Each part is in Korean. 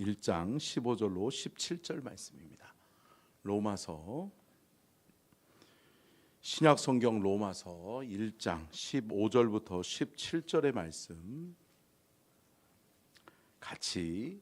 1장 15절로 17절 말씀입니다. 로마서 신약 성경 로마서 1장 15절부터 17절의 말씀 같이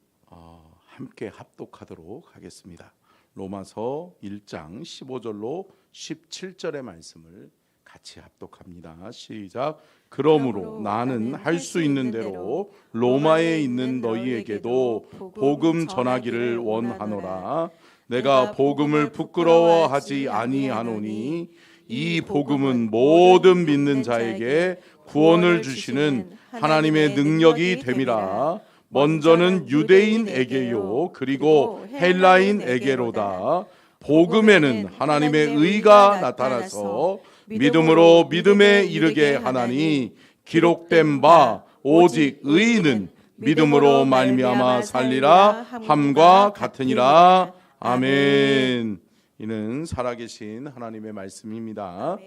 함께 합독하도록 하겠습니다. 로마서 1장 15절로 17절의 말씀을 같이 합독합니다. 시작. 그러므로 나는 할 수 있는 대로 로마에 있는 너희에게도 복음 전하기를 원하노라. 내가 복음을 부끄러워하지 아니하노니 이 복음은 모든 믿는 자에게 구원을 주시는 하나님의 능력이 됨이라. 먼저는 유대인에게요 그리고 헬라인에게로다. 복음에는 하나님의 의가 나타나서 믿음으로 믿음에 이르게 하나니 기록된 바 오직 의인은 믿음으로 말미암아 살리라 함과 같으니라. 아멘. 이는 살아계신 하나님의 말씀입니다.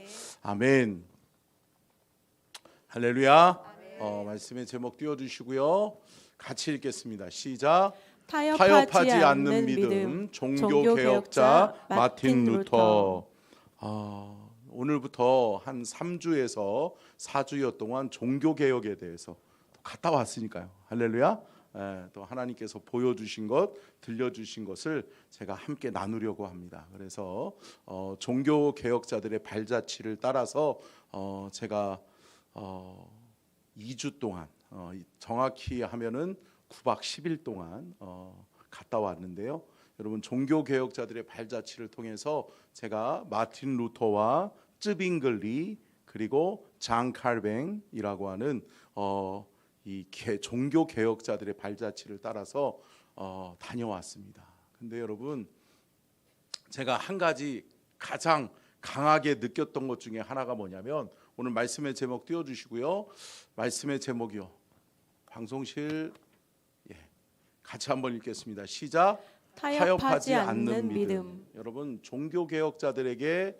아멘. 할렐루야. 말씀의 제목 띄워주시고요. 같이 읽겠습니다. 시작. 타협하지 않는 믿음 종교개혁자 마틴 루터. 오늘부터 한 3주에서 4주여 동안 종교개혁에 대해서 갔다 왔으니까요. 할렐루야. 또 하나님께서 보여주신 것, 들려주신 것을 제가 함께 나누려고 합니다. 그래서 종교개혁자들의 발자취를 따라서 제가 2주 동안 정확히 하면은 9박 10일 동안 갔다 왔는데요. 여러분 종교개혁자들의 발자취를 통해서 제가 마틴 루터와 쯔빙글리 그리고 장 칼뱅이라고 하는 이 종교개혁자들의 발자취를 따라서 다녀왔습니다. 근데 여러분 제가 한 가지 가장 강하게 느꼈던 것 중에 하나가 뭐냐면 오늘 말씀의 제목 띄워주시고요. 말씀의 제목이요. 방송실 같이 한번 읽겠습니다. 시작. 타협하지 않는 믿음. 여러분 종교개혁자들에게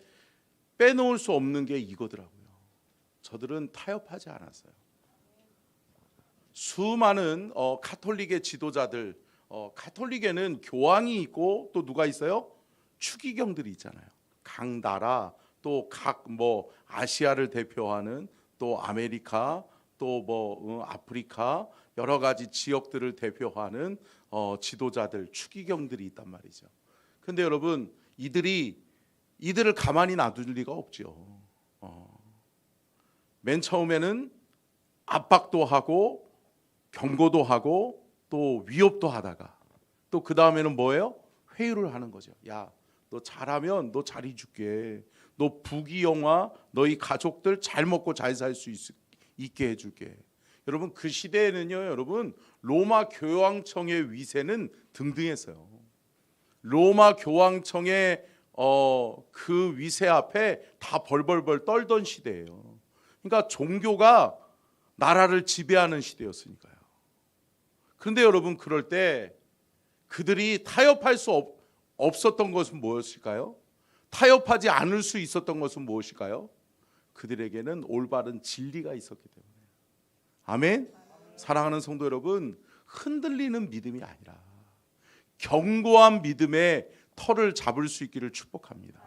빼놓을 수 없는 게 이거더라고요. 저들은 타협하지 않았어요. 수많은 가톨릭의 지도자들, 가톨릭에는 교황이 있고 또 누가 있어요? 추기경들이 있잖아요. 각 나라 또 각 아시아를 대표하는 또 아메리카 또 아프리카 여러 가지 지역들을 대표하는 지도자들 추기경들이 있단 말이죠. 근데 여러분 이들을 가만히 놔둘 리가 없죠. 맨 처음에는 압박도 하고 경고도 하고 또 위협도 하다가 또 그 다음에는 뭐예요? 회유를 하는 거죠. 야, 너 잘하면 너 잘 해줄게. 너 부귀영화 너희 가족들 잘 먹고 잘 살 수 있게 해줄게. 여러분 그 시대에는요, 여러분 로마 교황청의 위세는 등등했어요. 로마 교황청의 그 위세 앞에 다 벌벌벌 떨던 시대예요. 그러니까 종교가 나라를 지배하는 시대였으니까요. 그런데 여러분 그럴 때 그들이 타협할 수 없었던 것은 무엇일까요? 타협하지 않을 수 있었던 것은 무엇일까요? 그들에게는 올바른 진리가 있었기 때문에. 아멘. 사랑하는 성도 여러분, 흔들리는 믿음이 아니라 견고한 믿음의 털을 잡을 수 있기를 축복합니다.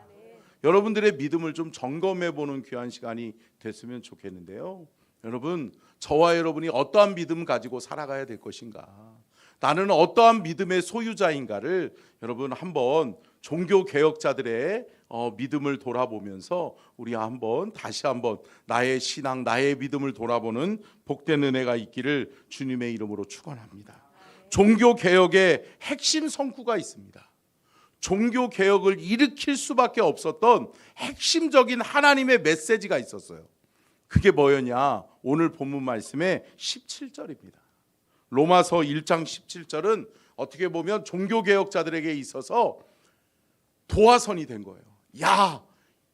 여러분들의 믿음을 좀 점검해 보는 귀한 시간이 됐으면 좋겠는데요. 여러분, 저와 여러분이 어떠한 믿음 가지고 살아가야 될 것인가? 나는 어떠한 믿음의 소유자인가를 여러분 한번 종교개혁자들의 믿음을 돌아보면서 우리 다시 한번 나의 신앙, 나의 믿음을 돌아보는 복된 은혜가 있기를 주님의 이름으로 축원합니다. 종교개혁의 핵심 성구가 있습니다. 종교개혁을 일으킬 수밖에 없었던 핵심적인 하나님의 메시지가 있었어요. 그게 뭐였냐? 오늘 본문 말씀의 17절입니다. 로마서 1장 17절은 어떻게 보면 종교개혁자들에게 있어서 도화선이 된 거예요. 야,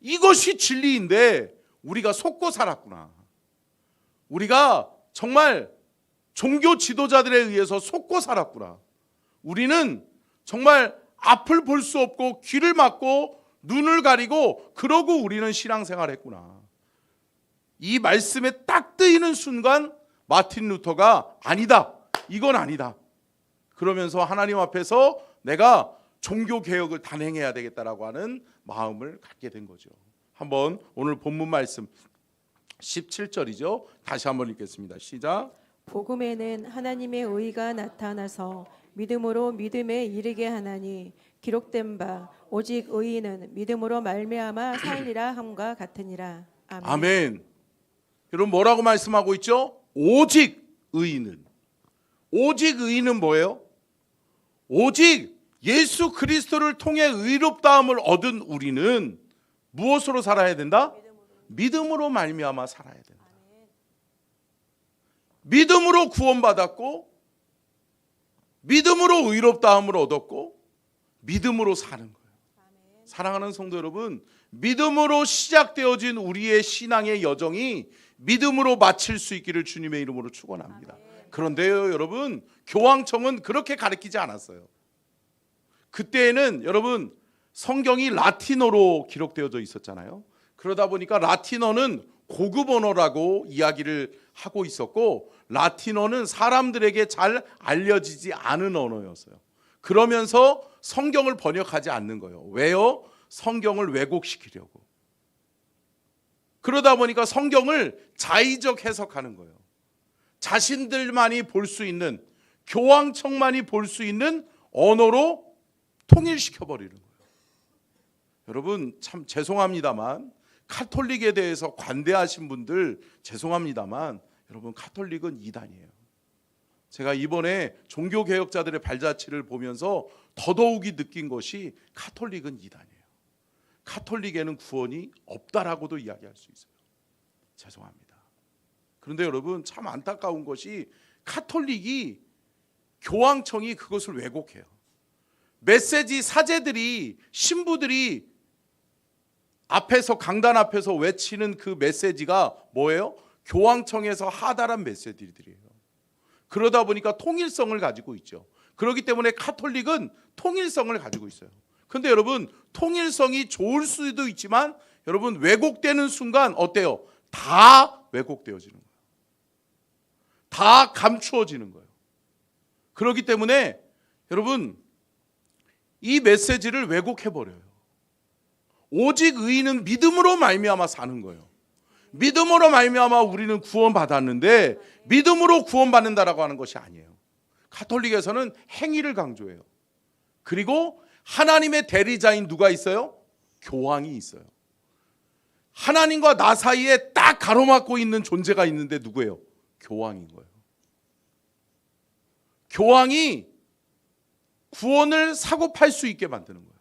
이것이 진리인데 우리가 속고 살았구나. 우리가 정말 종교 지도자들에 의해서 속고 살았구나. 우리는 정말 앞을 볼 수 없고 귀를 막고 눈을 가리고 그러고 우리는 신앙생활을 했구나. 이 말씀에 딱 뜨이는 순간 마틴 루터가 아니다. 이건 아니다. 그러면서 하나님 앞에서 내가 종교 개혁을 단행해야 되겠다라고 하는 마음을 갖게 된 거죠. 한번 오늘 본문 말씀 17절이죠. 다시 한번 읽겠습니다. 시작. 복음에는 하나님의 의가 나타나서 믿음으로 믿음에 이르게 하나니 기록된 바 오직 의인은 믿음으로 말미암아 살리라 함과 같으니라. 아멘. 아멘. 여러분 뭐라고 말씀하고 있죠? 오직 의인은. 오직 의인은 뭐예요? 오직 예수 그리스도를 통해 의롭다함을 얻은 우리는 무엇으로 살아야 된다? 믿음으로 말미암아 살아야 된다. 믿음으로 구원받았고 믿음으로 의롭다함을 얻었고 믿음으로 사는 거예요. 사랑하는 성도 여러분, 믿음으로 시작되어진 우리의 신앙의 여정이 믿음으로 마칠 수 있기를 주님의 이름으로 축원합니다. 그런데요 여러분, 교황청은 그렇게 가르치지 않았어요. 그때에는 여러분 성경이 라틴어로 기록되어져 있었잖아요. 그러다 보니까 라틴어는 고급 언어라고 이야기를 하고 있었고 라틴어는 사람들에게 잘 알려지지 않은 언어였어요. 그러면서 성경을 번역하지 않는 거예요. 왜요? 성경을 왜곡시키려고. 그러다 보니까 성경을 자의적 해석하는 거예요. 자신들만이 볼 수 있는, 교황청만이 볼 수 있는 언어로 통일시켜버리는 거예요. 여러분 참 죄송합니다만 카톨릭에 대해서 관대하신 분들 죄송합니다만 여러분 카톨릭은 이단이에요. 제가 이번에 종교개혁자들의 발자취를 보면서 더더욱이 느낀 것이 카톨릭은 이단이에요. 카톨릭에는 구원이 없다라고도 이야기할 수 있어요. 죄송합니다. 그런데 여러분 참 안타까운 것이 카톨릭이, 교황청이 그것을 왜곡해요. 메시지 사제들이, 신부들이 앞에서, 강단 앞에서 외치는 그 메시지가 뭐예요? 교황청에서 하달한 메시지들이에요. 그러다 보니까 통일성을 가지고 있죠. 그렇기 때문에 카톨릭은 통일성을 가지고 있어요. 그런데 여러분 통일성이 좋을 수도 있지만 여러분 왜곡되는 순간 어때요? 다 왜곡되어지는 거예요. 다 감추어지는 거예요. 그렇기 때문에 여러분 이 메시지를 왜곡해버려요. 오직 의인은 믿음으로 말미암아 사는 거예요. 믿음으로 말미암아 우리는 구원받았는데 믿음으로 구원받는다라고 하는 것이 아니에요. 가톨릭에서는 행위를 강조해요. 그리고 하나님의 대리자인 누가 있어요? 교황이 있어요. 하나님과 나 사이에 딱 가로막고 있는 존재가 있는데 누구예요? 교황인 거예요. 교황이 구원을 사고 팔 수 있게 만드는 거예요.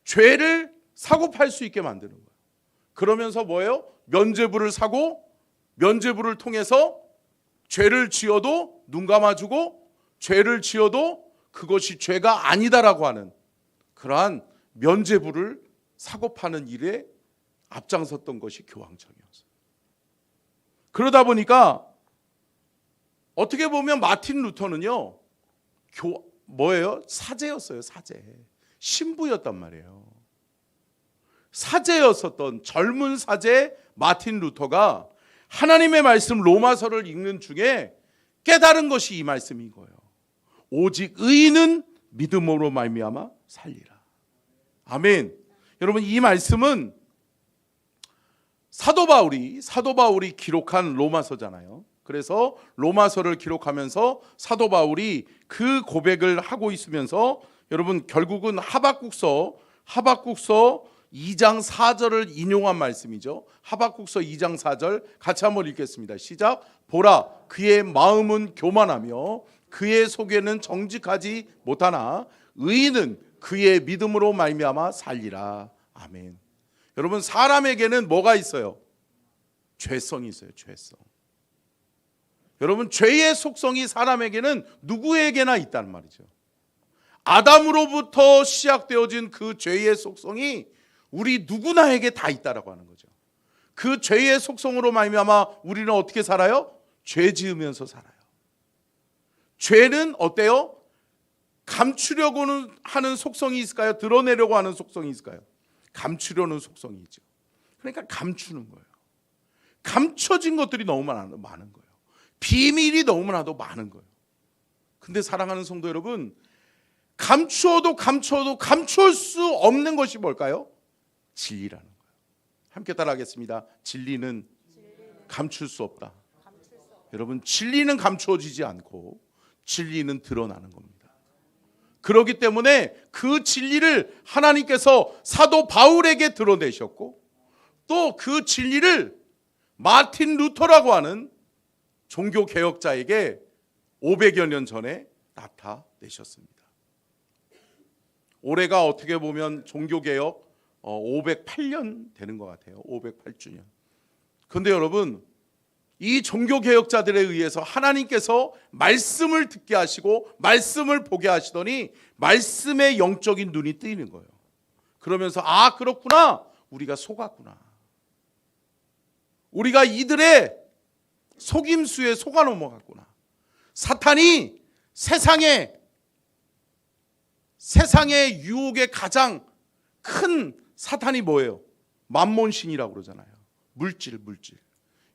죄를 사고 팔 수 있게 만드는 거예요. 그러면서 뭐예요? 면죄부를 사고 면죄부를 통해서 죄를 지어도 눈 감아주고 죄를 지어도 그것이 죄가 아니다라고 하는 그러한 면죄부를 사고 파는 일에 앞장섰던 것이 교황청이었어요. 그러다 보니까 어떻게 보면 마틴 루터는요, 뭐예요? 사제였어요. 사제. 신부였단 말이에요. 사제였었던 젊은 사제 마틴 루터가 하나님의 말씀 로마서를 읽는 중에 깨달은 것이 이 말씀인 거예요. 오직 의인은 믿음으로 말미암아 살리라. 아멘. 여러분 이 말씀은 사도 바울이 기록한 로마서잖아요. 그래서 로마서를 기록하면서 사도 바울이 그 고백을 하고 있으면서 여러분 결국은 하박국서 2장 4절을 인용한 말씀이죠. 하박국서 2장 4절 같이 한번 읽겠습니다. 시작. 보라, 그의 마음은 교만하며 그의 속에는 정직하지 못하나 의인은 그의 믿음으로 말미암아 살리라. 아멘. 여러분 사람에게는 뭐가 있어요? 죄성이 있어요. 죄성. 여러분 죄의 속성이 사람에게는 누구에게나 있단 말이죠. 아담으로부터 시작되어진 그 죄의 속성이 우리 누구나에게 다 있다라고 하는 거죠. 그 죄의 속성으로 말미암아 우리는 어떻게 살아요? 죄 지으면서 살아요. 죄는 어때요? 감추려고 하는 속성이 있을까요? 드러내려고 하는 속성이 있을까요? 감추려는 속성이 있죠. 그러니까 감추는 거예요. 감춰진 것들이 너무 많은 거예요. 비밀이 너무나도 많은 거예요. 근데 사랑하는 성도 여러분, 감추어도 감추을 수 없는 것이 뭘까요? 진리라는 거예요. 함께 따라하겠습니다. 진리는 감출 수 없다. 여러분, 진리는 감추어지지 않고 진리는 드러나는 겁니다. 그렇기 때문에 그 진리를 하나님께서 사도 바울에게 드러내셨고, 또 그 진리를 마틴 루터라고 하는 종교 개혁자에게 500여 년 전에 나타내셨습니다. 올해가 어떻게 보면 종교 개혁 508년 되는 것 같아요. 508주년. 그런데 여러분, 이 종교 개혁자들에 의해서 하나님께서 말씀을 듣게 하시고 말씀을 보게 하시더니 말씀의 영적인 눈이 뜨이는 거예요. 그러면서 아, 그렇구나, 우리가 속았구나, 우리가 이들의 속임수에 속아 넘어갔구나. 사탄이 세상의 유혹의 가장 큰 사탄이 뭐예요? 만몬신이라고 그러잖아요. 물질.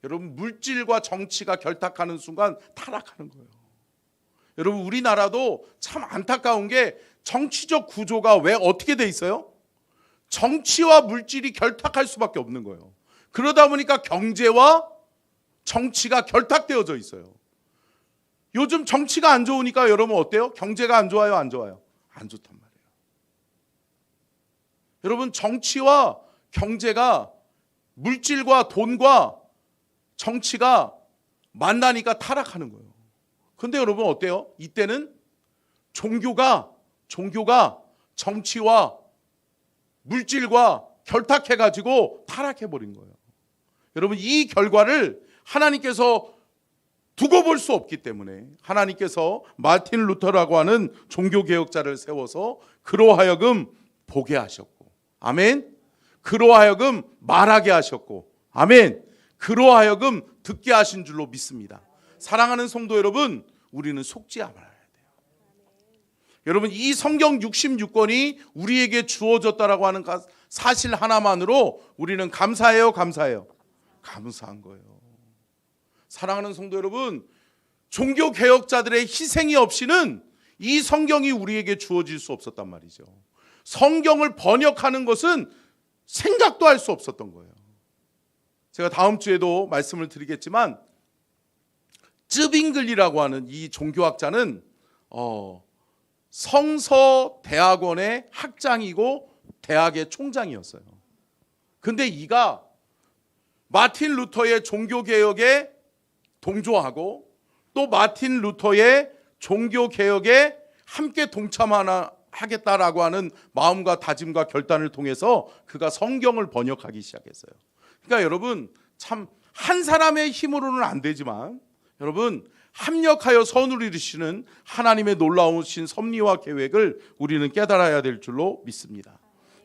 여러분, 물질과 정치가 결탁하는 순간 타락하는 거예요. 여러분, 우리나라도 참 안타까운 게 정치적 구조가 왜 어떻게 돼 있어요? 정치와 물질이 결탁할 수밖에 없는 거예요. 그러다 보니까 경제와 정치가 결탁되어져 있어요. 요즘 정치가 안 좋으니까 여러분 어때요? 경제가 안 좋아요, 안 좋아요? 안 좋단 말이에요. 여러분, 정치와 경제가, 물질과 돈과 정치가 만나니까 타락하는 거예요. 그런데 여러분 어때요? 이때는 종교가 정치와 물질과 결탁해가지고 타락해버린 거예요. 여러분, 이 결과를 하나님께서 두고 볼 수 없기 때문에 하나님께서 마틴 루터라고 하는 종교개혁자를 세워서 그로 하여금 보게 하셨고, 아멘. 그로 하여금 말하게 하셨고, 아멘. 그로 하여금 듣게 하신 줄로 믿습니다. 사랑하는 성도 여러분, 우리는 속지 말아야 돼요. 여러분, 이 성경 66권이 우리에게 주어졌다라고 하는 사실 하나만으로 우리는 감사해요, 감사한 거예요. 사랑하는 성도 여러분, 종교 개혁자들의 희생이 없이는 이 성경이 우리에게 주어질 수 없었단 말이죠. 성경을 번역하는 것은 생각도 할 수 없었던 거예요. 제가 다음 주에도 말씀을 드리겠지만, 쯔빙글리라고 하는 이 종교학자는 성서대학원의 학장이고 대학의 총장이었어요. 근데 이가 마틴 루터의 종교개혁에 동조하고 또 마틴 루터의 종교개혁에 함께 동참하겠다라고 하는 마음과 다짐과 결단을 통해서 그가 성경을 번역하기 시작했어요. 그러니까 여러분, 참 한 사람의 힘으로는 안 되지만 여러분, 합력하여 선을 이루시는 하나님의 놀라우신 섭리와 계획을 우리는 깨달아야 될 줄로 믿습니다.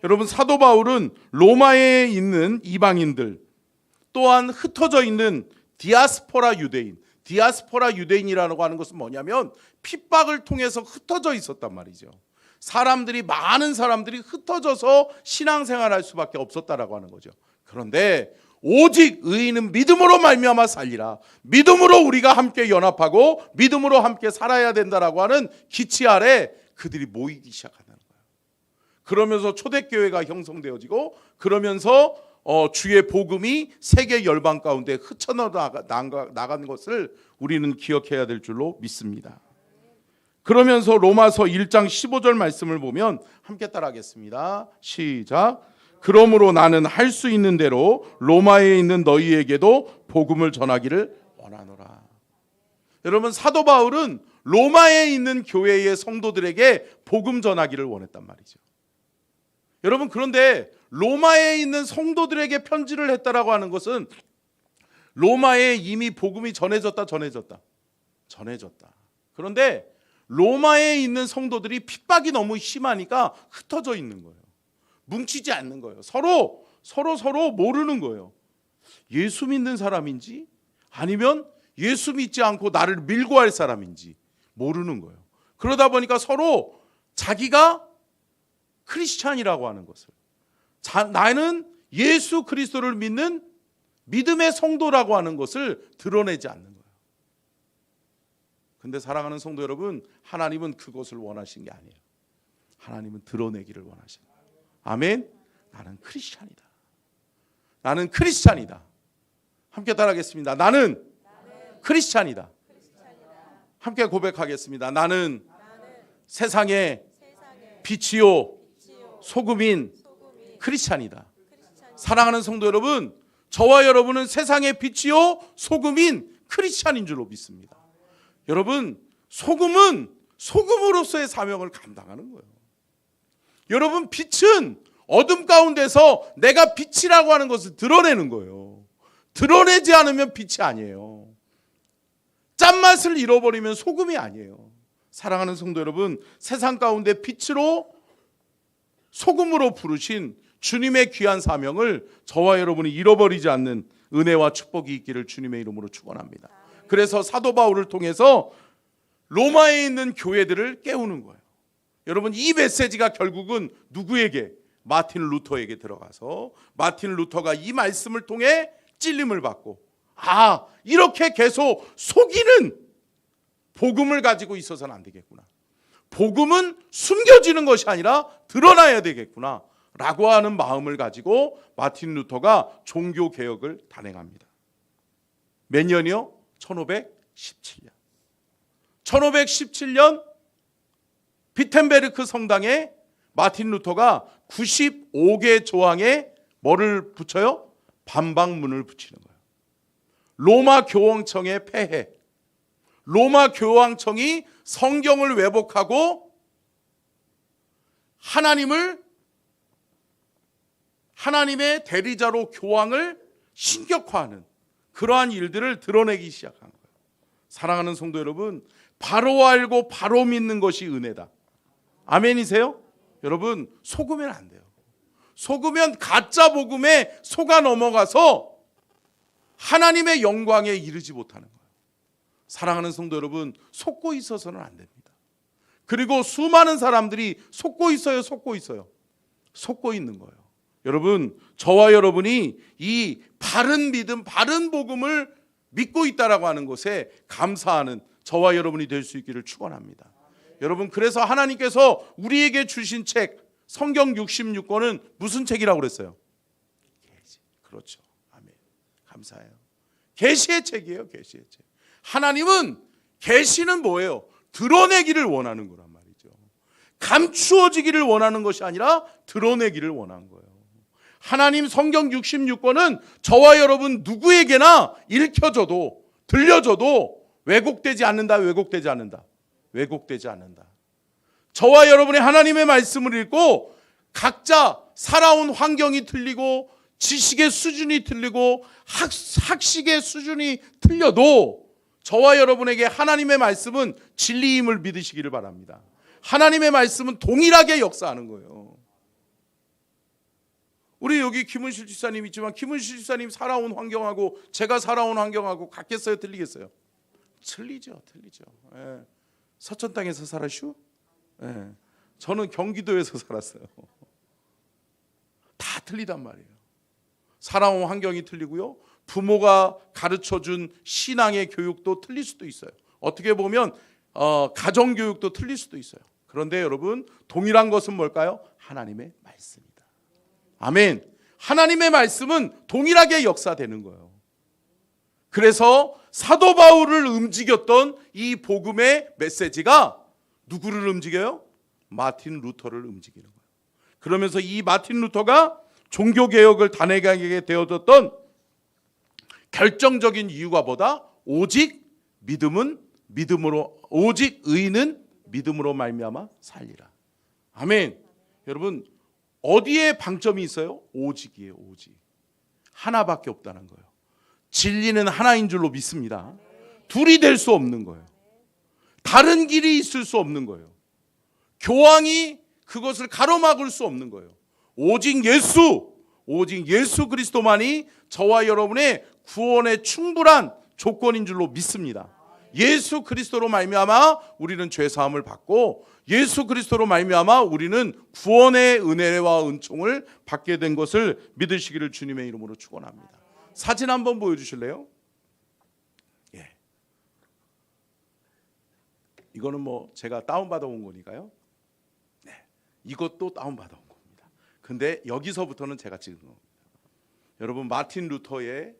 여러분, 사도 바울은 로마에 있는 이방인들, 또한 흩어져 있는 디아스포라 유대인이라고 하는 것은 뭐냐면 핍박을 통해서 흩어져 있었단 말이죠. 많은 사람들이 흩어져서 신앙생활할 수밖에 없었다라고 하는 거죠. 그런데 오직 의인은 믿음으로 말미암아 살리라. 믿음으로 우리가 함께 연합하고 믿음으로 함께 살아야 된다라고 하는 기치 아래 그들이 모이기 시작한다는 거예요. 그러면서 초대교회가 형성되어지고, 그러면서 주의 복음이 세계 열방 가운데 흩어나간 것을 우리는 기억해야 될 줄로 믿습니다. 그러면서 로마서 1장 15절 말씀을 보면 함께 따라하겠습니다. 시작. 그러므로 나는 할 수 있는 대로 로마에 있는 너희에게도 복음을 전하기를 원하노라. 여러분, 사도 바울은 로마에 있는 교회의 성도들에게 복음 전하기를 원했단 말이죠. 여러분, 그런데 로마에 있는 성도들에게 편지를 했다라고 하는 것은 로마에 이미 복음이 전해졌다. 그런데 로마에 있는 성도들이 핍박이 너무 심하니까 흩어져 있는 거예요. 뭉치지 않는 거예요. 서로 모르는 거예요. 예수 믿는 사람인지 아니면 예수 믿지 않고 나를 밀고 할 사람인지 모르는 거예요. 그러다 보니까 서로 자기가 크리스찬이라고 하는 것을, 나는 예수 그리스도를 믿는 믿음의 성도라고 하는 것을 드러내지 않는 거예요. 근데 사랑하는 성도 여러분, 하나님은 그것을 원하신 게 아니에요. 하나님은 드러내기를 원하시는 거예요. 아멘. 나는 크리스찬이다. 나는 크리스찬이다. 함께 따라하겠습니다. 나는 크리스찬이다. 함께 고백하겠습니다. 나는 세상의 빛이요 소금인 크리스찬이다. 사랑하는 성도 여러분, 저와 여러분은 세상의 빛이요 소금인 크리스찬인 줄로 믿습니다. 여러분, 소금은 소금으로서의 사명을 감당하는 거예요. 여러분, 빛은 어둠 가운데서 내가 빛이라고 하는 것을 드러내는 거예요. 드러내지 않으면 빛이 아니에요. 짠맛을 잃어버리면 소금이 아니에요. 사랑하는 성도 여러분, 세상 가운데 빛으로 소금으로 부르신 주님의 귀한 사명을 저와 여러분이 잃어버리지 않는 은혜와 축복이 있기를 주님의 이름으로 축원합니다. 그래서 사도 바울을 통해서 로마에 있는 교회들을 깨우는 거예요. 여러분, 이 메시지가 결국은 누구에게? 마틴 루터에게 들어가서 마틴 루터가 이 말씀을 통해 찔림을 받고, 이렇게 계속 속이는 복음을 가지고 있어서는 안 되겠구나. 복음은 숨겨지는 것이 아니라 드러나야 되겠구나 라고 하는 마음을 가지고 마틴 루터가 종교개혁을 단행합니다. 몇 년이요? 1517년. 1517년 비텐베르크 성당에 마틴 루터가 95개 조항에 뭐를 붙여요? 반박문을 붙이는 거예요. 로마 교황청의 폐해. 로마 교황청이 성경을 왜곡하고 하나님의 대리자로 교황을 신격화하는 그러한 일들을 드러내기 시작한 거예요. 사랑하는 성도 여러분, 바로 알고 바로 믿는 것이 은혜다. 아멘이세요? 여러분, 속으면 안 돼요. 속으면 가짜 복음에 속아 넘어가서 하나님의 영광에 이르지 못하는 거예요. 사랑하는 성도 여러분, 속고 있어서는 안 됩니다. 그리고 수많은 사람들이 속고 있어요. 속고 있는 거예요. 여러분, 저와 여러분이 이 바른 믿음, 바른 복음을 믿고 있다라고 하는 것에 감사하는 저와 여러분이 될 수 있기를 축원합니다. 여러분, 그래서 하나님께서 우리에게 주신 책 성경 66권은 무슨 책이라고 그랬어요? 계시. 그렇죠. 아멘. 감사해요. 계시의 책이에요. 계시의 책. 하나님은 계시는 뭐예요? 드러내기를 원하는 거란 말이죠. 감추어지기를 원하는 것이 아니라 드러내기를 원한 거예요. 하나님 성경 66권은 저와 여러분 누구에게나 읽혀져도 들려져도 왜곡되지 않는다. 왜곡되지 않는다. 저와 여러분이 하나님의 말씀을 읽고 각자 살아온 환경이 틀리고 지식의 수준이 틀리고 학식의 수준이 틀려도 저와 여러분에게 하나님의 말씀은 진리임을 믿으시기를 바랍니다. 하나님의 말씀은 동일하게 역사하는 거예요. 우리 여기 김은실 집사님 있지만 김은실 집사님 살아온 환경하고 제가 살아온 환경하고 같겠어요? 틀리겠어요? 틀리죠. 예. 서천 땅에서 살았슈? 예. 저는 경기도에서 살았어요. 다 틀리단 말이에요. 살아온 환경이 틀리고요. 부모가 가르쳐준 신앙의 교육도 틀릴 수도 있어요. 어떻게 보면 가정교육도 틀릴 수도 있어요. 그런데 여러분, 동일한 것은 뭘까요? 하나님의 말씀이다. 아멘. 하나님의 말씀은 동일하게 역사되는 거예요. 그래서 사도 바울을 움직였던 이 복음의 메시지가 누구를 움직여요? 마틴 루터를 움직이는 거예요. 그러면서 이 마틴 루터가 종교개혁을 단행하게 되어졌던 결정적인 이유가 뭐다? 오직 의인은 믿음으로 말미암아 살리라. 아멘. 여러분, 어디에 방점이 있어요? 오직이에요. 오직. 하나밖에 없다는 거예요. 진리는 하나인 줄로 믿습니다. 둘이 될 수 없는 거예요. 다른 길이 있을 수 없는 거예요. 교황이 그것을 가로막을 수 없는 거예요. 오직 예수 그리스도만이 저와 여러분의 구원의 충분한 조건인 줄로 믿습니다. 예수 그리스도로 말미암아 우리는 죄 사함을 받고 예수 그리스도로 말미암아 우리는 구원의 은혜와 은총을 받게 된 것을 믿으시기를 주님의 이름으로 축원합니다. 사진 한번 보여주실래요? 예. 이거는 뭐 제가 다운받아 온 거니까요. 네, 이것도 다운받아 온 겁니다. 근데 여기서부터는 제가 찍은 겁니다. 여러분, 마틴 루터의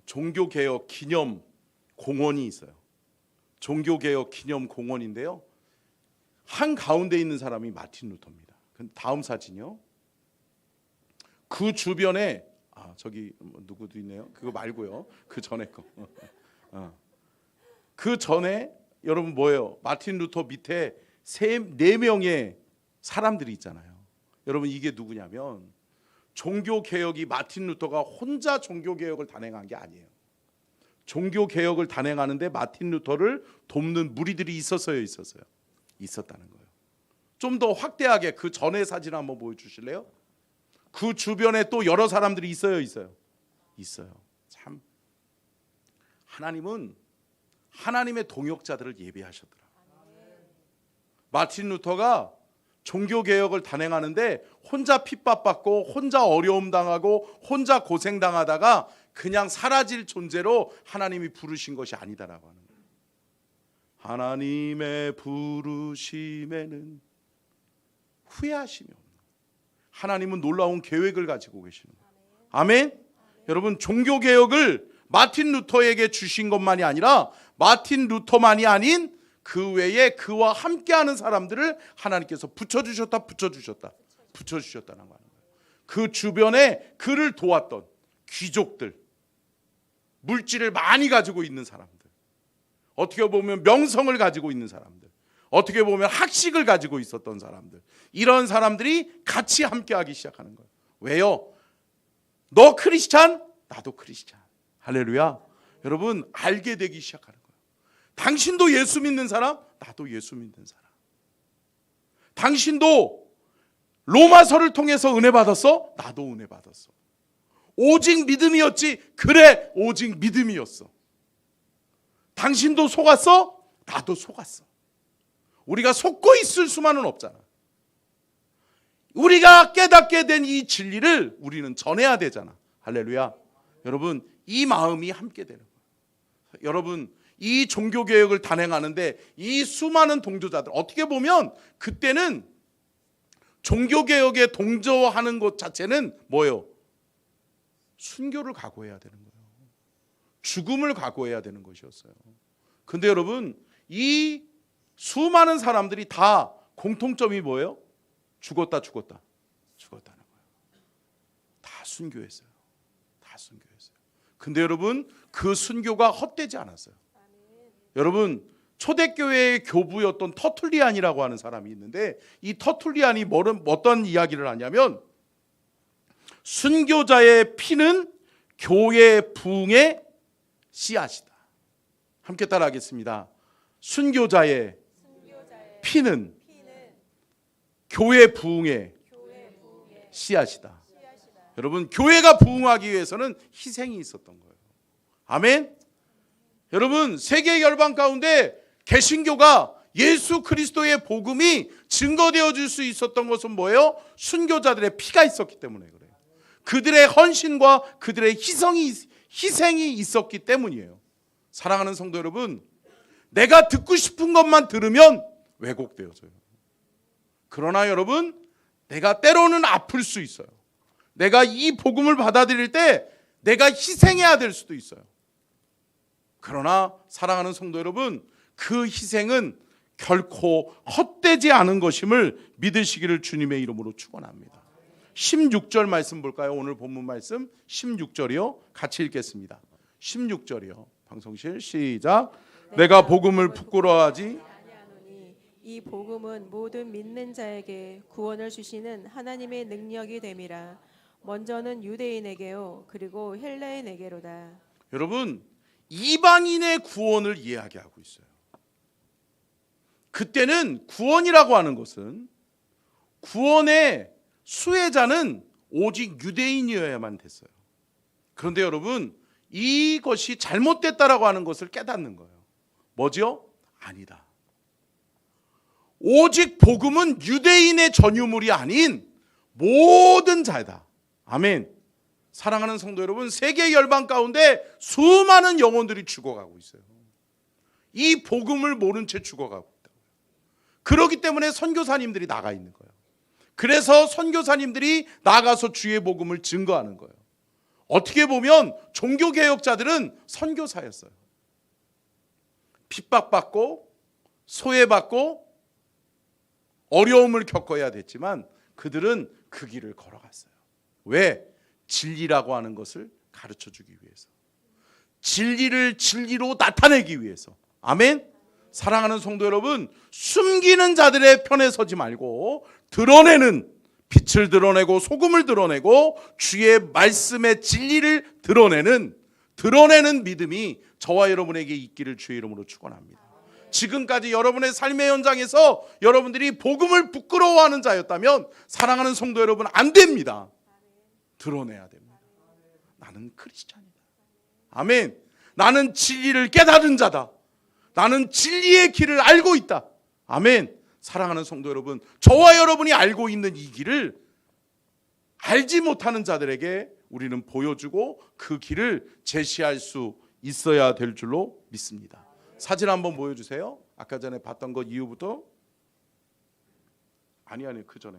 종교개혁 기념 공원이 있어요. 종교개혁 기념 공원인데요, 한 가운데 있는 사람이 마틴 루터입니다. 다음 사진이요. 그 주변에 저기 누구도 있네요. 그거 말고요. 그 전에 거. 그 전에 여러분 뭐예요? 마틴 루터 밑에 네 명의 사람들이 있잖아요. 여러분, 이게 누구냐면 종교개혁이 마틴 루터가 혼자 종교개혁을 단행한 게 아니에요. 종교개혁을 단행하는데 마틴 루터를 돕는 무리들이 있었어요? 있었다는 거예요. 좀 더 확대하게 그 전의 사진 한번 보여주실래요? 그 주변에 또 여러 사람들이 있어요? 참, 하나님은 하나님의 동역자들을 예비하셨더라. 마틴 루터가 종교개혁을 단행하는데 혼자 핍박받고 혼자 어려움 당하고 혼자 고생당하다가 그냥 사라질 존재로 하나님이 부르신 것이 아니다라고 하는 거예요. 하나님의 부르심에는 후회하심이 없는, 하나님은 놀라운 계획을 가지고 계시는 거예요. 아멘. 여러분, 종교개혁을 마틴 루터에게 주신 것만이 아니라 마틴 루터만이 아닌 그 외에 그와 함께하는 사람들을 하나님께서 붙여주셨다는 거예요. 그 주변에 그를 도왔던 귀족들, 물질을 많이 가지고 있는 사람들, 어떻게 보면 명성을 가지고 있는 사람들, 어떻게 보면 학식을 가지고 있었던 사람들, 이런 사람들이 같이 함께하기 시작하는 거예요. 왜요? 너 크리스찬? 나도 크리스찬. 할렐루야. 여러분, 알게 되기 시작하는 거예요. 당신도 예수 믿는 사람? 나도 예수 믿는 사람. 당신도 로마서를 통해서 은혜 받았어? 나도 은혜 받았어. 오직 믿음이었지? 그래, 오직 믿음이었어. 당신도 속았어? 나도 속았어. 우리가 속고 있을 수만은 없잖아. 우리가 깨닫게 된 이 진리를 우리는 전해야 되잖아. 할렐루야. 여러분, 이 마음이 함께 되는 거예요. 여러분, 이 종교개혁을 단행하는데 이 수많은 동조자들, 어떻게 보면 그때는 종교개혁에 동조하는 것 자체는 뭐예요? 순교를 각오해야 되는 거예요. 죽음을 각오해야 되는 것이었어요. 근데 여러분, 이 수많은 사람들이 다 공통점이 뭐예요? 죽었다는 거예요. 다 순교했어요. 근데 여러분, 그 순교가 헛되지 않았어요. 여러분, 초대교회의 교부였던 터툴리안이라고 하는 사람이 있는데, 이 터툴리안이 어떤 이야기를 하냐면, 순교자의 피는 교회 부흥의 씨앗이다. 함께 따라하겠습니다. 순교자의 피는 교회 부흥의 씨앗이다. 여러분, 교회가 부흥하기 위해서는 희생이 있었던 거예요. 아멘. 여러분, 세계 열방 가운데 개신교가 예수 그리스도의 복음이 증거되어 줄 수 있었던 것은 뭐예요? 순교자들의 피가 있었기 때문에 그래요. 그들의 헌신과 그들의 희생이 있었기 때문이에요. 사랑하는 성도 여러분, 내가 듣고 싶은 것만 들으면 왜곡되어져요. 그러나 여러분, 내가 때로는 아플 수 있어요. 내가 이 복음을 받아들일 때 내가 희생해야 될 수도 있어요. 그러나 사랑하는 성도 여러분, 그 희생은 결코 헛되지 않은 것임을 믿으시기를 주님의 이름으로 축원합니다. 16절 말씀 볼까요? 오늘 본문 말씀 16절이요. 같이 읽겠습니다. 16절이요. 방송실 시작. 내가 복음을 부끄러워하지 아니하노니 이 복음은 모든 믿는 자에게 구원을 주시는 하나님의 능력이 됨이라. 먼저는 유대인에게요, 그리고 헬라인에게로다. 여러분, 이방인의 구원을 이야기하고 있어요. 그때는 구원이라고 하는 것은 구원의 수혜자는 오직 유대인이어야만 됐어요. 그런데 여러분, 이것이 잘못됐다라고 하는 것을 깨닫는 거예요. 뭐죠? 아니다. 오직 복음은 유대인의 전유물이 아닌 모든 자다. 아멘. 사랑하는 성도 여러분, 세계 열방 가운데 수많은 영혼들이 죽어가고 있어요. 이 복음을 모른 채 죽어가고 있다. 그렇기 때문에 선교사님들이 나가 있는 거예요. 그래서 선교사님들이 나가서 주의 복음을 증거하는 거예요. 어떻게 보면 종교개혁자들은 선교사였어요. 핍박받고 소외받고 어려움을 겪어야 됐지만 그들은 그 길을 걸어갔어요. 왜? 진리라고 하는 것을 가르쳐주기 위해서, 진리를 진리로 나타내기 위해서. 아멘. 사랑하는 성도 여러분, 숨기는 자들의 편에 서지 말고 드러내는, 빛을 드러내고 소금을 드러내고 주의 말씀의 진리를 드러내는 믿음이 저와 여러분에게 있기를 주의 이름으로 축원합니다. 지금까지 여러분의 삶의 현장에서 여러분들이 복음을 부끄러워하는 자였다면 사랑하는 성도 여러분, 안 됩니다. 드러내야 됩니다. 나는 크리스찬이다. 아멘. 나는 진리를 깨달은 자다. 나는 진리의 길을 알고 있다. 아멘. 사랑하는 성도 여러분, 저와 여러분이 알고 있는 이 길을 알지 못하는 자들에게 우리는 보여주고 그 길을 제시할 수 있어야 될 줄로 믿습니다. 사진 한번 보여주세요. 아까 전에 봤던 것 이후부터. 아니 그 전에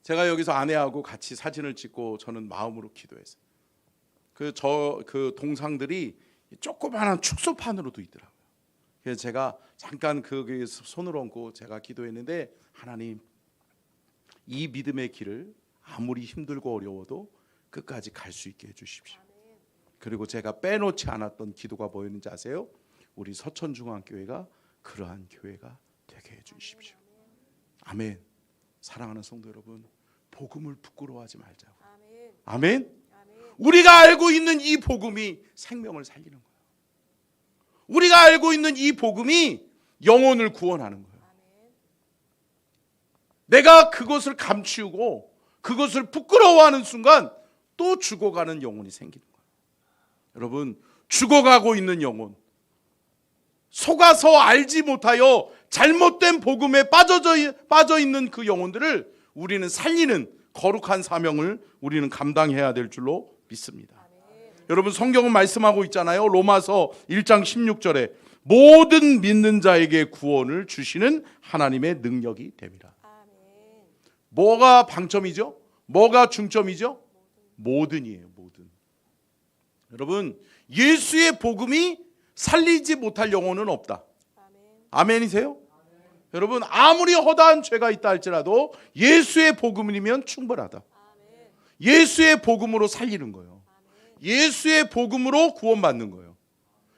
제가 여기서 아내하고 같이 사진을 찍고 저는 마음으로 기도했어요. 그 동상들이 조그마한 축소판으로도 있더라고요. 그래서 제가 잠깐 그 손을 얹고 제가 기도했는데, 하나님, 이 믿음의 길을 아무리 힘들고 어려워도 끝까지 갈 수 있게 해주십시오. 그리고 제가 빼놓지 않았던 기도가 뭐였는지 아세요? 우리 서천중앙교회가 그러한 교회가 되게 해주십시오. 아멘. 사랑하는 성도 여러분, 복음을 부끄러워하지 말자고. 아멘. 우리가 알고 있는 이 복음이 생명을 살리는 거예요. 우리가 알고 있는 이 복음이 영혼을 구원하는 거예요. 내가 그것을 감추고 그것을 부끄러워하는 순간 또 죽어가는 영혼이 생기는 거예요. 여러분, 죽어가고 있는 영혼, 속아서 알지 못하여 잘못된 복음에 빠져 있는 그 영혼들을 우리는 살리는 거룩한 사명을 우리는 감당해야 될 줄로 믿습니다. 여러분, 성경은 말씀하고 있잖아요. 로마서 1장 16절에 모든 믿는 자에게 구원을 주시는 하나님의 능력이 됩니다. 뭐가 방점이죠? 뭐가 중점이죠? 모든이에요. 모든. 여러분, 예수의 복음이 살리지 못할 영혼은 없다. 아멘이세요? 여러분, 아무리 허다한 죄가 있다 할지라도 예수의 복음이면 충분하다. 예수의 복음으로 살리는 거예요. 예수의 복음으로 구원받는 거예요.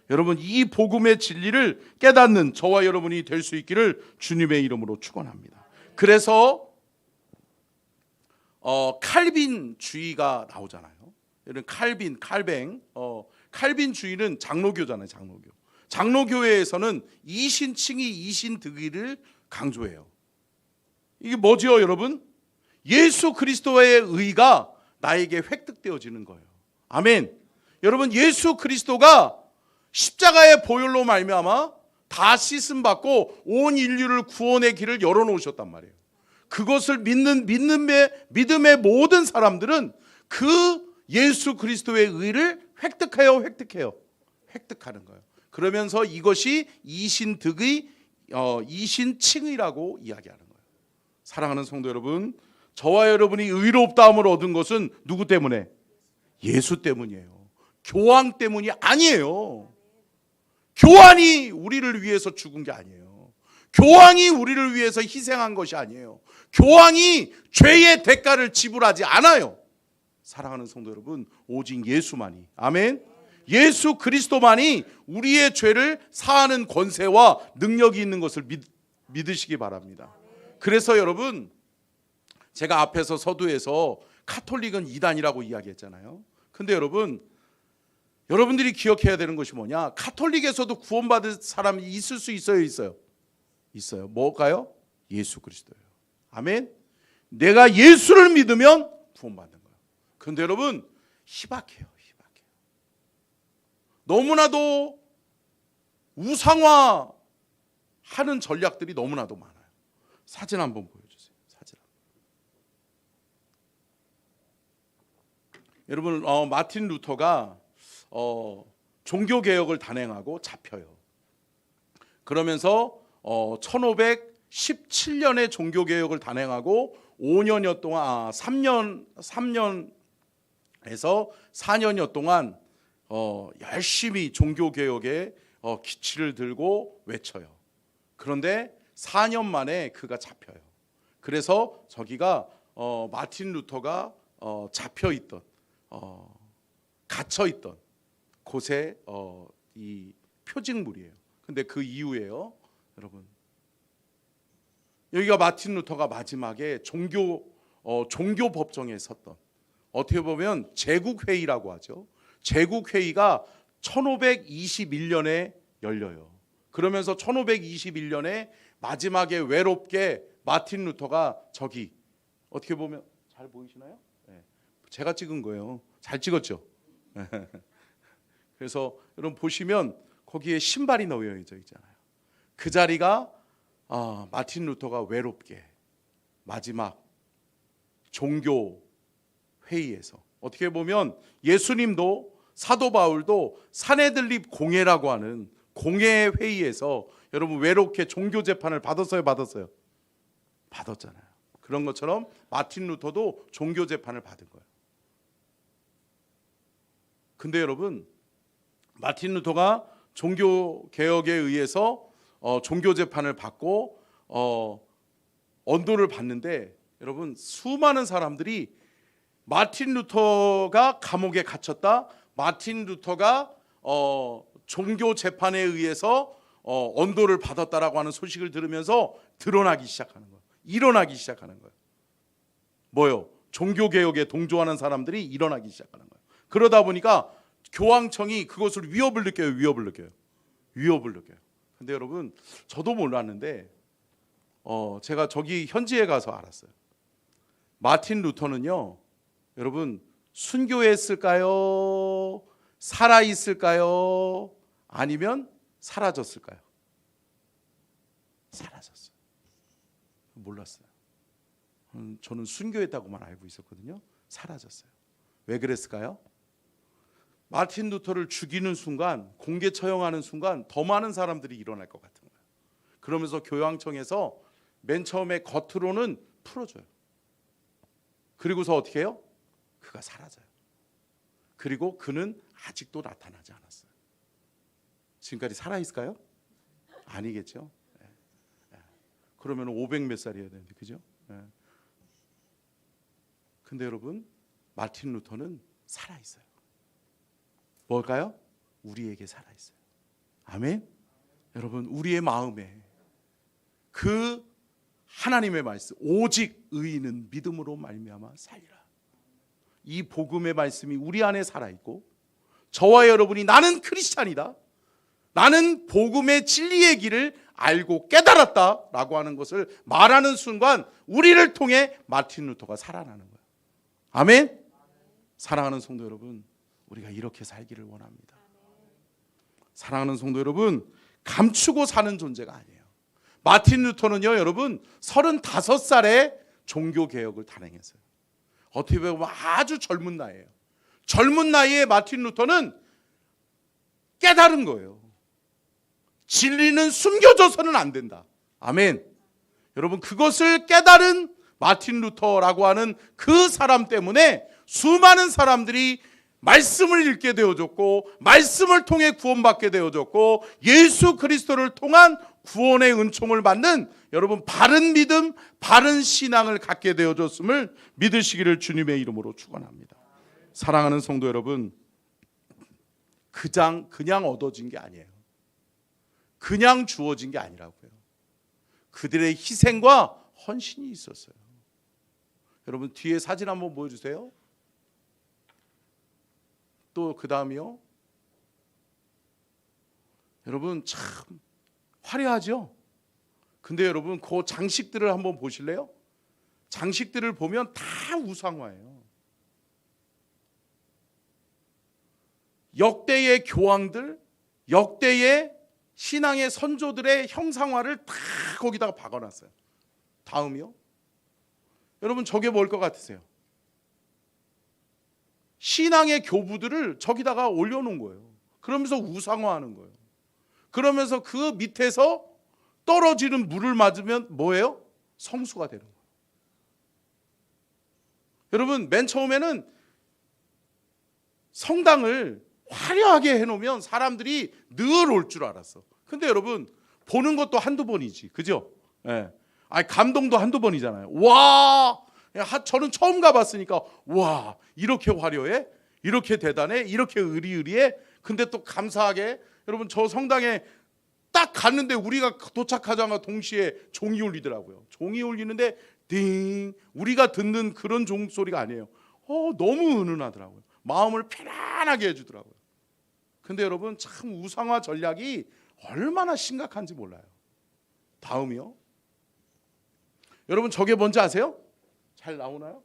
여러분, 이 복음의 진리를 깨닫는 저와 여러분이 될 수 있기를 주님의 이름으로 축원합니다. 그래서 칼빈주의가 나오잖아요. 칼빈주의는 장로교잖아요. 장로교회에서는 이신칭의 이신득의를 강조해요. 이게 뭐죠, 여러분? 예수 그리스도의 의가 나에게 획득되어지는 거예요. 아멘. 여러분, 예수 그리스도가 십자가의 보혈로 말미암아 다 씻음 받고 온 인류를 구원의 길을 열어놓으셨단 말이에요. 그것을 믿는 믿음의 모든 사람들은 그 예수 그리스도의 의를 획득하는 거예요. 그러면서 이것이 이신득의, 이신칭의라고 이야기하는 거예요. 사랑하는 성도 여러분, 저와 여러분이 의롭다함을 얻은 것은 누구 때문에? 예수 때문이에요. 교황 때문이 아니에요. 교황이 우리를 위해서 죽은 게 아니에요. 교황이 우리를 위해서 희생한 것이 아니에요. 교황이 죄의 대가를 지불하지 않아요. 사랑하는 성도 여러분, 오직 예수만이, 아멘, 예수 그리스도만이 우리의 죄를 사하는 권세와 능력이 있는 것을 믿으시기 바랍니다. 그래서 여러분, 제가 앞에서 서두에서 카톨릭은 이단이라고 이야기했잖아요. 근데 여러분들이 기억해야 되는 것이 뭐냐? 카톨릭에서도 구원받을 사람이 있을 수 있어요? 있어요. 뭘까요? 예수 그리스도예요. 아멘. 내가 예수를 믿으면 구원받는 거예요. 그런데 여러분, 희박해요. 너무나도 우상화하는 전략들이 너무나도 많아요. 사진 한번 보여주세요. 여러분, 마틴 루터가 종교 개혁을 단행하고 잡혀요. 그러면서 1517년에 종교 개혁을 단행하고 5년여 동안 3년에서 4년여 동안 열심히 종교 개혁에 기치를 들고 외쳐요. 그런데 4년 만에 그가 잡혀요. 그래서 저기가 마틴 루터가 잡혀 있던 갇혀 있던 곳에 이 표징물이에요. 근데 그 이후에요, 여러분, 여기가 마틴 루터가 마지막에 종교 법정에 섰던, 어떻게 보면 제국회의라고 하죠. 제국회의가 1521년에 열려요. 그러면서 1521년에 마지막에 외롭게 마틴 루터가 저기, 어떻게 보면 잘 보이시나요? 네. 제가 찍은 거예요. 잘 찍었죠? 그래서 여러분 보시면 거기에 신발이 놓여져 있잖아요. 그 자리가 마틴 루터가 외롭게 마지막 종교 회의에서, 어떻게 보면 예수님도 사도 바울도 사내들립 공회라고 하는 공회 회의에서 여러분 외롭게 종교 재판을 받았어요? 받았잖아요. 그런 것처럼 마틴 루터도 종교 재판을 받은 거예요. 근데 여러분, 마틴 루터가 종교 개혁에 의해서 종교 재판을 받고 언도를 받는데, 여러분 수많은 사람들이 마틴 루터가 감옥에 갇혔다, 마틴 루터가 종교 재판에 의해서 언도를 받았다라고 하는 소식을 들으면서 드러나기 시작하는 거예요. 일어나기 시작하는 거예요. 뭐요? 종교 개혁에 동조하는 사람들이 일어나기 시작하는 거예요. 그러다 보니까 교황청이 그것을 위협을 느껴요. 근데 여러분, 저도 몰랐는데 제가 저기 현지에 가서 알았어요. 마틴 루터는요, 여러분 순교했을까요? 살아 있을까요? 아니면 사라졌을까요? 사라졌어요. 몰랐어요. 저는 순교했다고만 알고 있었거든요. 사라졌어요. 왜 그랬을까요? 마틴 루터를 죽이는 순간, 공개 처형하는 순간 더 많은 사람들이 일어날 것 같은 거예요. 그러면서 교황청에서 맨 처음에 겉으로는 풀어줘요. 그리고서 어떻게 해요? 그가 사라져요. 그리고 그는 아직도 나타나지 않았어요. 지금까지 살아있을까요? 아니겠죠. 그러면 500 몇 살이어야 되는데, 그죠? 근데 여러분, 마틴 루터는 살아있어요. 뭘까요? 우리에게 살아있어요. 아멘. 여러분, 우리의 마음에 그 하나님의 말씀, 오직 의인은 믿음으로 말미암아 살리라, 이 복음의 말씀이 우리 안에 살아있고, 저와 여러분이 나는 크리스찬이다, 나는 복음의 진리의 길을 알고 깨달았다라고 하는 것을 말하는 순간 우리를 통해 마틴 루터가 살아나는 거예요. 아멘. 사랑하는 성도 여러분, 우리가 이렇게 살기를 원합니다. 사랑하는 성도 여러분, 감추고 사는 존재가 아니에요. 마틴 루터는요, 여러분 35살에 종교 개혁을 단행했어요. 어떻게 보면 아주 젊은 나이에요. 젊은 나이에 마틴 루터는 깨달은 거예요. 진리는 숨겨져서는 안 된다. 아멘. 여러분, 그것을 깨달은 마틴 루터라고 하는 그 사람 때문에 수많은 사람들이 말씀을 읽게 되어졌고, 말씀을 통해 구원받게 되어졌고, 예수 그리스도를 통한 구원의 은총을 받는, 여러분 바른 믿음, 바른 신앙을 갖게 되어졌음을 믿으시기를 주님의 이름으로 축원합니다. 사랑하는 성도 여러분, 그냥 얻어진 게 아니에요. 그냥 주어진 게 아니라고요. 그들의 희생과 헌신이 있었어요. 여러분, 뒤에 사진 한번 보여주세요. 또 그 다음이요. 여러분 참 화려하죠? 근데 여러분 그 장식들을 한번 보실래요? 장식들을 보면 다 우상화예요. 역대의 교황들, 역대의 신앙의 선조들의 형상화를 다 거기다가 박아놨어요. 다음이요. 여러분 저게 뭘 것 같으세요? 신앙의 교부들을 저기다가 올려놓은 거예요. 그러면서 우상화하는 거예요. 그러면서 그 밑에서 떨어지는 물을 맞으면 뭐예요? 성수가 되는 거예요. 여러분, 맨 처음에는 성당을 화려하게 해놓으면 사람들이 늘 올 줄 알았어. 근데 여러분, 보는 것도 한두 번이지, 그죠? 예. 아니, 감동도 한두 번이잖아요. 와, 저는 처음 가봤으니까 와, 이렇게 화려해? 이렇게 대단해? 이렇게 의리의리해? 근데 또 감사하게 여러분, 저 성당에 딱 갔는데 우리가 도착하자마자 동시에 종이 울리더라고요. 종이 울리는데 띵, 우리가 듣는 그런 종소리가 아니에요. 너무 은은하더라고요. 마음을 편안하게 해주더라고요. 근데 여러분, 참 우상화 전략이 얼마나 심각한지 몰라요. 다음이요. 여러분, 저게 뭔지 아세요? 잘 나오나요?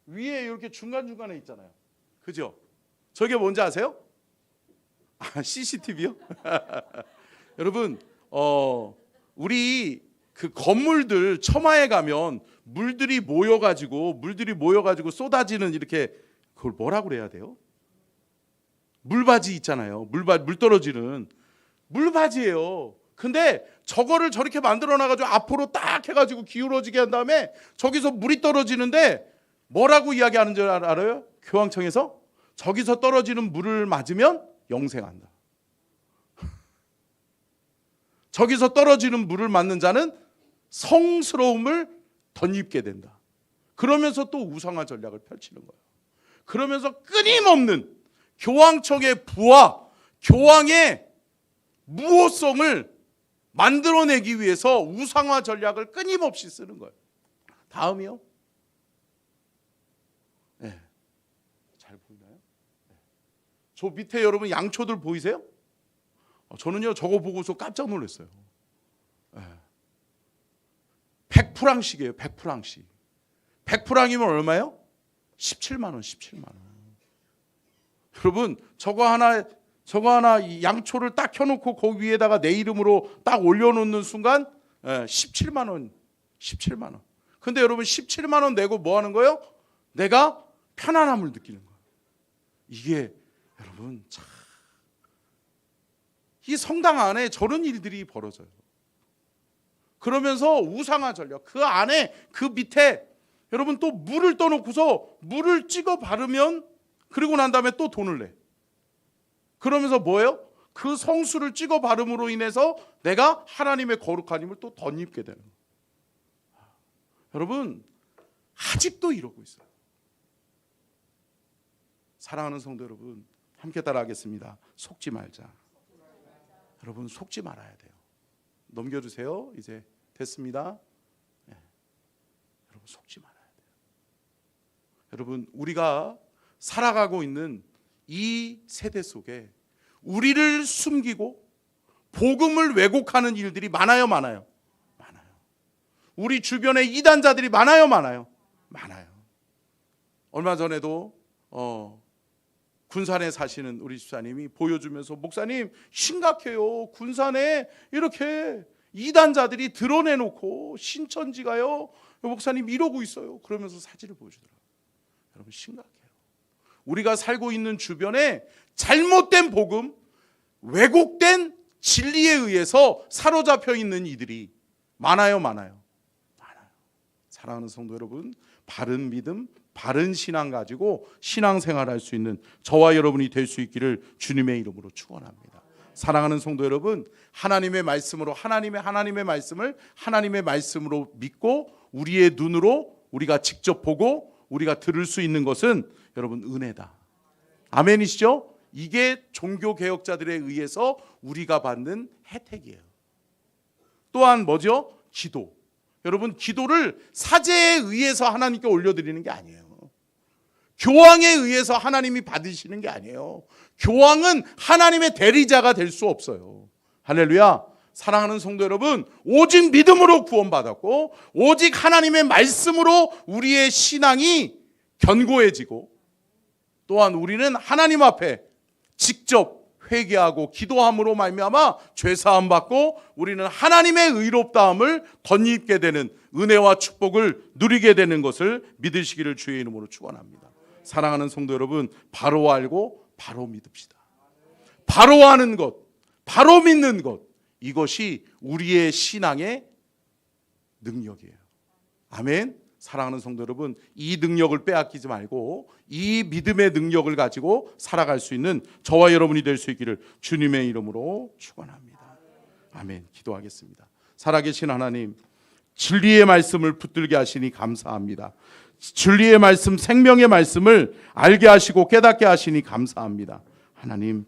위에 이렇게 중간중간에 있잖아요. 그죠? 저게 뭔지 아세요? CCTV요? 여러분, 우리 그 건물들 처마에 가면 물들이 모여가지고 쏟아지는 이렇게, 그걸 뭐라고 그래야 돼요? 물바지 있잖아요. 물 떨어지는 물바지예요. 근데 저거를 저렇게 만들어 놔가지고 앞으로 딱 해가지고 기울어지게 한 다음에 저기서 물이 떨어지는데 뭐라고 이야기하는 줄 알아요? 교황청에서 저기서 떨어지는 물을 맞으면 영생한다. 저기서 떨어지는 물을 맞는 자는 성스러움을 덧입게 된다. 그러면서 또 우상화 전략을 펼치는 거예요. 그러면서 끊임없는 교황청의 부와 교황의 무호성을 만들어내기 위해서 우상화 전략을 끊임없이 쓰는 거예요. 다음이요. 네. 잘 보이나요? 네. 저 밑에 여러분 양초들 보이세요? 저는요, 저거 보고서 깜짝 놀랐어요. 네. 100프랑씩이에요. 100프랑씩. 100프랑이면 얼마예요? 17만 원, 17만 원. 여러분, 저거 하나 이 양초를 딱 켜놓고 거기 위에다가 내 이름으로 딱 올려놓는 순간 17만 원, 17만 원. 근데 여러분, 17만 원 내고 뭐 하는 거예요? 내가 편안함을 느끼는 거예요. 이게 여러분, 참, 이 성당 안에 저런 일들이 벌어져요. 그러면서 우상화 전략, 그 안에 그 밑에 여러분 또 물을 떠놓고서 물을 찍어 바르면, 그리고 난 다음에 또 돈을 내. 그러면서 뭐예요? 그 성수를 찍어 바름으로 인해서 내가 하나님의 거룩한 힘을 또 덧입게 되는 거예요. 여러분, 아직도 이러고 있어요. 사랑하는 성도 여러분, 함께 따라하겠습니다. 속지 말자. 여러분, 속지 말아야 돼요. 넘겨주세요. 이제 됐습니다. 네. 여러분, 속지 말아야 돼요. 여러분, 우리가 살아가고 있는 이 세대 속에 우리를 숨기고 복음을 왜곡하는 일들이 많아요, 많아요? 많아요. 우리 주변에 이단자들이 많아요, 많아요? 많아요. 얼마 전에도 군산에 사시는 우리 집사님이 보여주면서, 목사님 심각해요. 군산에 이렇게 이단자들이 드러내놓고 신천지가요, 목사님 이러고 있어요. 그러면서 사진을 보여주더라고요. 여러분, 심각해요. 우리가 살고 있는 주변에 잘못된 복음, 왜곡된 진리에 의해서 사로잡혀 있는 이들이 많아요, 많아요? 많아요. 사랑하는 성도 여러분, 바른 믿음, 바른 신앙 가지고 신앙생활할 수 있는 저와 여러분이 될 수 있기를 주님의 이름으로 축원합니다. 사랑하는 성도 여러분, 하나님의 말씀으로 하나님의 말씀을 하나님의 말씀으로 믿고 우리의 눈으로 우리가 직접 보고 우리가 들을 수 있는 것은 여러분 은혜다. 아멘이시죠? 이게 종교개혁자들에 의해서 우리가 받는 혜택이에요. 또한 뭐죠? 기도. 여러분, 기도를 사제에 의해서 하나님께 올려드리는 게 아니에요. 교황에 의해서 하나님이 받으시는 게 아니에요. 교황은 하나님의 대리자가 될 수 없어요. 할렐루야. 사랑하는 성도 여러분, 오직 믿음으로 구원받았고 오직 하나님의 말씀으로 우리의 신앙이 견고해지고, 또한 우리는 하나님 앞에 직접 회개하고 기도함으로 말미암아 죄사함 받고 우리는 하나님의 의롭다함을 덧입게 되는 은혜와 축복을 누리게 되는 것을 믿으시기를 주의 이름으로 축원합니다. 사랑하는 성도 여러분, 바로 알고 바로 믿읍시다. 바로 아는 것, 바로 믿는 것, 이것이 우리의 신앙의 능력이에요. 아멘. 사랑하는 성도 여러분, 이 능력을 빼앗기지 말고 이 믿음의 능력을 가지고 살아갈 수 있는 저와 여러분이 될 수 있기를 주님의 이름으로 축원합니다. 아멘. 기도하겠습니다. 살아계신 하나님, 진리의 말씀을 붙들게 하시니 감사합니다. 진리의 말씀, 생명의 말씀을 알게 하시고 깨닫게 하시니 감사합니다. 하나님,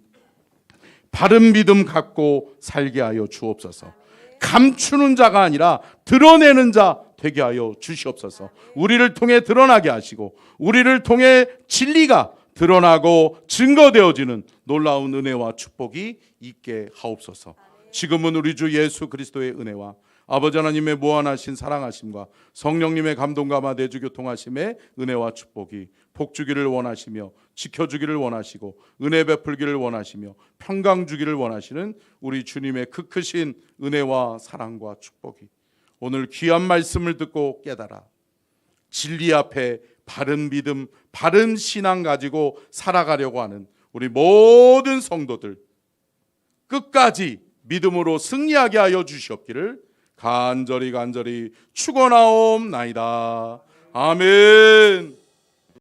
바른 믿음 갖고 살게 하여 주옵소서. 감추는 자가 아니라 드러내는 자 되게 하여 주시옵소서. 우리를 통해 드러나게 하시고 우리를 통해 진리가 드러나고 증거되어지는 놀라운 은혜와 축복이 있게 하옵소서. 지금은 우리 주 예수 그리스도의 은혜와 아버지 하나님의 무한하신 사랑하심과 성령님의 감동과 내주 교통하심의 은혜와 축복이 복주기를 원하시며 지켜주기를 원하시고 은혜 베풀기를 원하시며 평강 주기를 원하시는 우리 주님의 크신 은혜와 사랑과 축복이 오늘 귀한 말씀을 듣고 깨달아 진리 앞에 바른 믿음, 바른 신앙 가지고 살아가려고 하는 우리 모든 성도들 끝까지 믿음으로 승리하게 하여 주시옵기를 간절히 축원하옵나이다. 아멘.